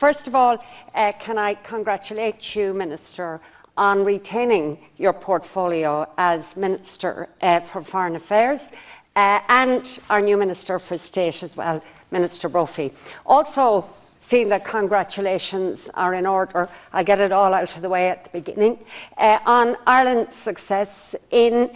First of all, can I congratulate you, Minister, on retaining your portfolio as Minister for Foreign Affairs and our new Minister for State as well, Minister Brophy. Also, seeing that congratulations are in order, I'll get it all out of the way at the beginning, on Ireland's success in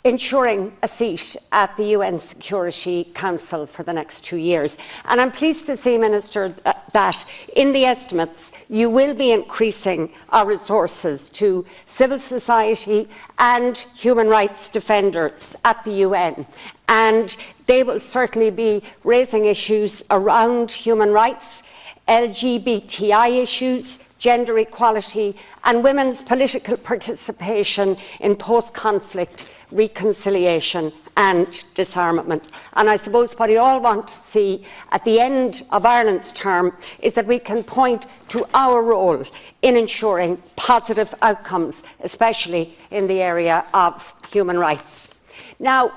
ensuring a seat at the UN Security Council for the next 2 years. And I'm pleased to see, Minister, that in the estimates you will be increasing our resources to civil society and human rights defenders at the UN. And they will certainly be raising issues around human rights, LGBTI issues, gender equality and women's political participation in post-conflict reconciliation and disarmament. And I suppose what we all want to see at the end of Ireland's term is that we can point to our role in ensuring positive outcomes, especially in the area of human rights. Now,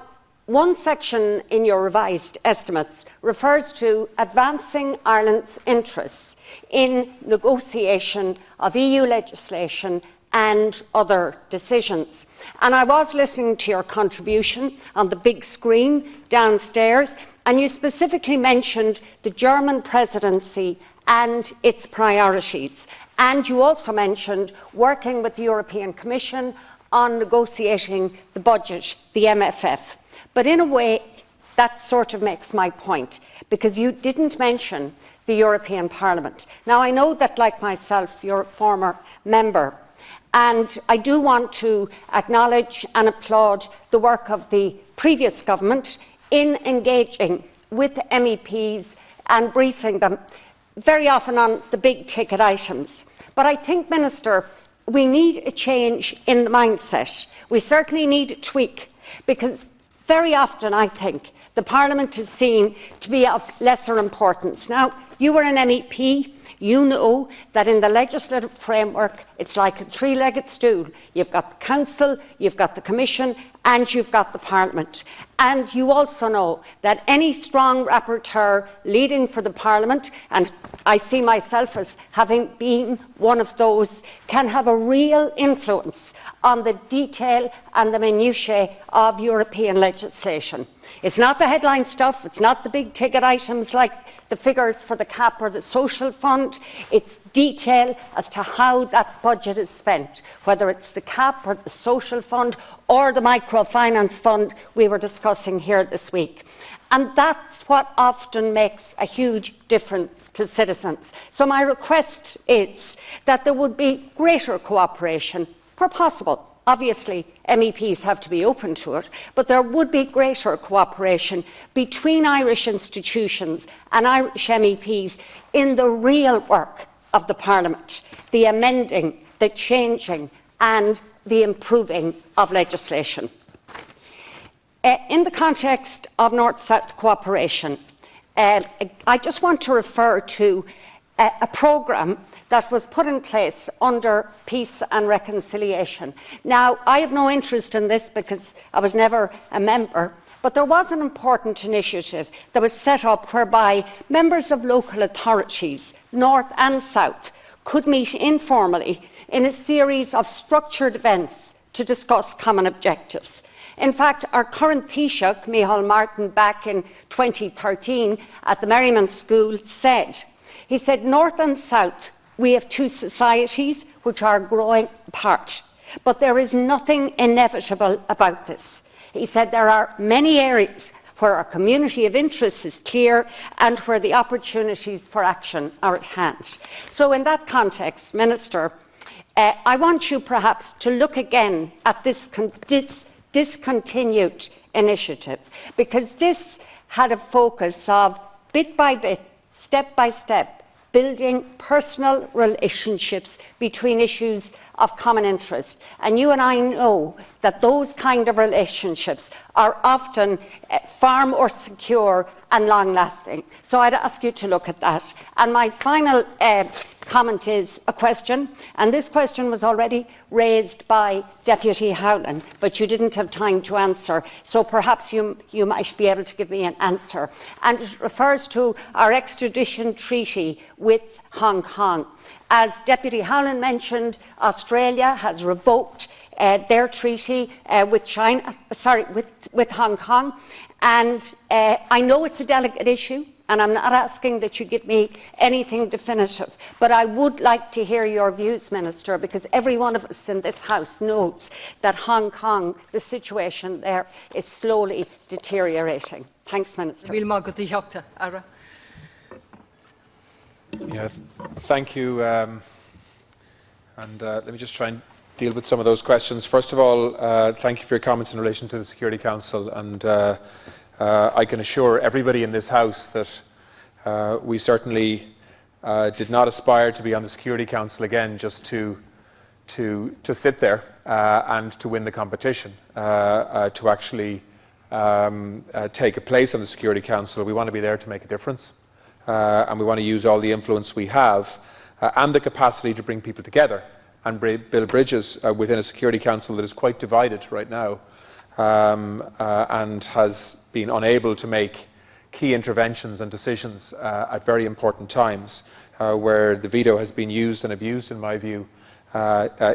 one section in your revised estimates refers to advancing Ireland's interests in negotiation of EU legislation and other decisions. And I was listening to your contribution on the big screen downstairs, and you specifically mentioned the German presidency and its priorities. And you also mentioned working with the European Commission on negotiating the budget, the MFF. But in a way, that sort of makes my point, because you didn't mention the European Parliament. Now, I know that, like myself, you're a former member, and I do want to acknowledge and applaud the work of the previous government in engaging with MEPs and briefing them, very often on the big ticket items. But I think, Minister, we need a change in the mindset. We certainly need a tweak, because very often, I think, the Parliament is seen to be of lesser importance. Now, you were an MEP. You know that in the legislative framework, it's like a three-legged stool. You've got the Council, you've got the Commission, and you've got the Parliament. And you also know that any strong rapporteur leading for the Parliament, and I see myself as having been one of those, can have a real influence on the detail and the minutiae of European legislation. It's not the headline stuff, it's not the big ticket items like the figures for the CAP or the social fund. It's detail as to how that budget is spent, whether it's the CAP or the social fund or the microfinance fund we were discussing here this week. And that's what often makes a huge difference to citizens. So my request is that there would be greater cooperation, where possible. Obviously, MEPs have to be open to it, but there would be greater cooperation between Irish institutions and Irish MEPs in the real work of the Parliament, the amending, the changing and the improving of legislation. In the context of North-South cooperation, I just want to refer to a programme that was put in place under Peace and Reconciliation. Now, I have no interest in this because I was never a member, but there was an important initiative that was set up whereby members of local authorities, North and South, could meet informally in a series of structured events to discuss common objectives. In fact, our current Taoiseach, Micheál Martin, back in 2013 at the Merriman School said, North and South, we have two societies which are growing apart, but there is nothing inevitable about this. He said there are many areas where our community of interest is clear and where the opportunities for action are at hand. So in that context, Minister, I want you perhaps to look again at this discontinued initiative, because this had a focus of bit by bit, step by step, building personal relationships between issues of common interest. And you and I know that those kind of relationships are often far more secure and long-lasting. So I'd ask you to look at that. And my final comment is a question, and this question was already raised by Deputy Howland, but you didn't have time to answer, so perhaps you might be able to give me an answer. And it refers to our extradition treaty with Hong Kong. As Deputy Howland mentioned, Australia has revoked their treaty with Hong Kong, and I know it's a delicate issue, and I'm not asking that you give me anything definitive, but I would like to hear your views, Minister, because every one of us in this House knows that Hong Kong, the situation there, is slowly deteriorating. Thanks, Minister. Yeah, thank you. Let me just try and deal with some of those questions. First of all, thank you for your comments in relation to the Security Council, and I can assure everybody in this House that we certainly did not aspire to be on the Security Council again just to sit there and to win the competition. To actually take a place on the Security Council, we want to be there to make a difference, and we want to use all the influence we have and the capacity to bring people together and build bridges within a Security Council that is quite divided right now, and has been unable to make key interventions and decisions at very important times, where the veto has been used and abused, in my view,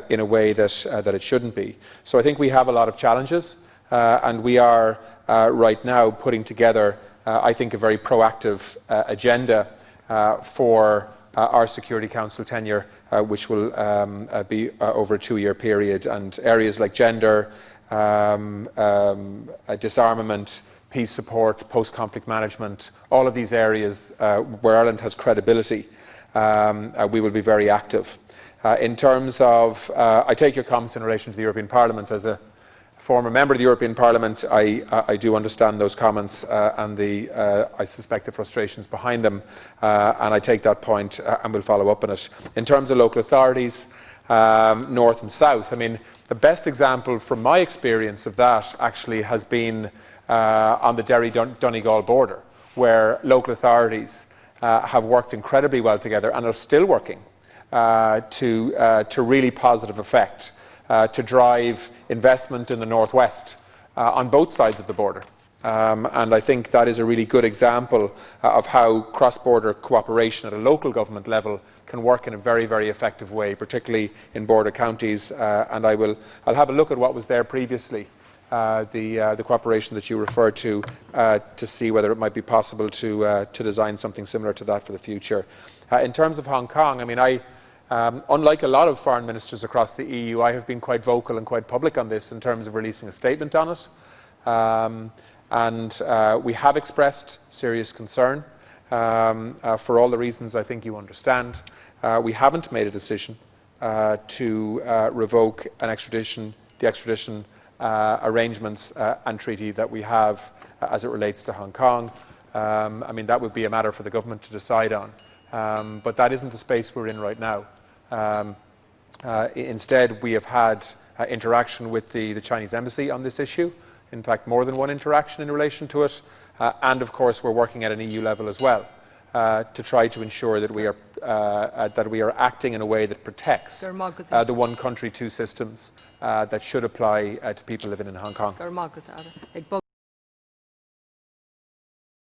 in a way that it shouldn't be. So I think we have a lot of challenges, and we are right now putting together, I think, a very proactive agenda for our Security Council tenure, which will be over a 2-year period, and areas like gender, disarmament, peace support, post-conflict management, all of these areas where Ireland has credibility, we will be very active. In terms of, I take your comments in relation to the European Parliament. As a former member of the European Parliament, I do understand those comments and I suspect the frustrations behind them, and I take that point and will follow up on it. In terms of local authorities, north and south, I mean, the best example from my experience of that actually has been on the Derry-Donegal border, where local authorities have worked incredibly well together and are still working to really positive effect, to drive investment in the northwest on both sides of the border. And I think that is a really good example of how cross-border cooperation at a local government level can work in a very, very effective way, particularly in border counties. And I'll have a look at what was there previously, the cooperation that you referred to see whether it might be possible to design something similar to that for the future. In terms of Hong Kong, I mean, unlike a lot of foreign ministers across the EU, I have been quite vocal and quite public on this in terms of releasing a statement on it. And we have expressed serious concern for all the reasons I think you understand. We haven't made a decision to revoke the extradition arrangements and treaty that we have as it relates to Hong Kong. I mean, that would be a matter for the government to decide on. But that isn't the space we're in right now. Instead, we have had interaction with the Chinese embassy on this issue. In fact, more than one interaction in relation to it. And of course, we're working at an EU level as well to try to ensure that we are acting in a way that protects the one country, two systems that should apply to people living in Hong Kong.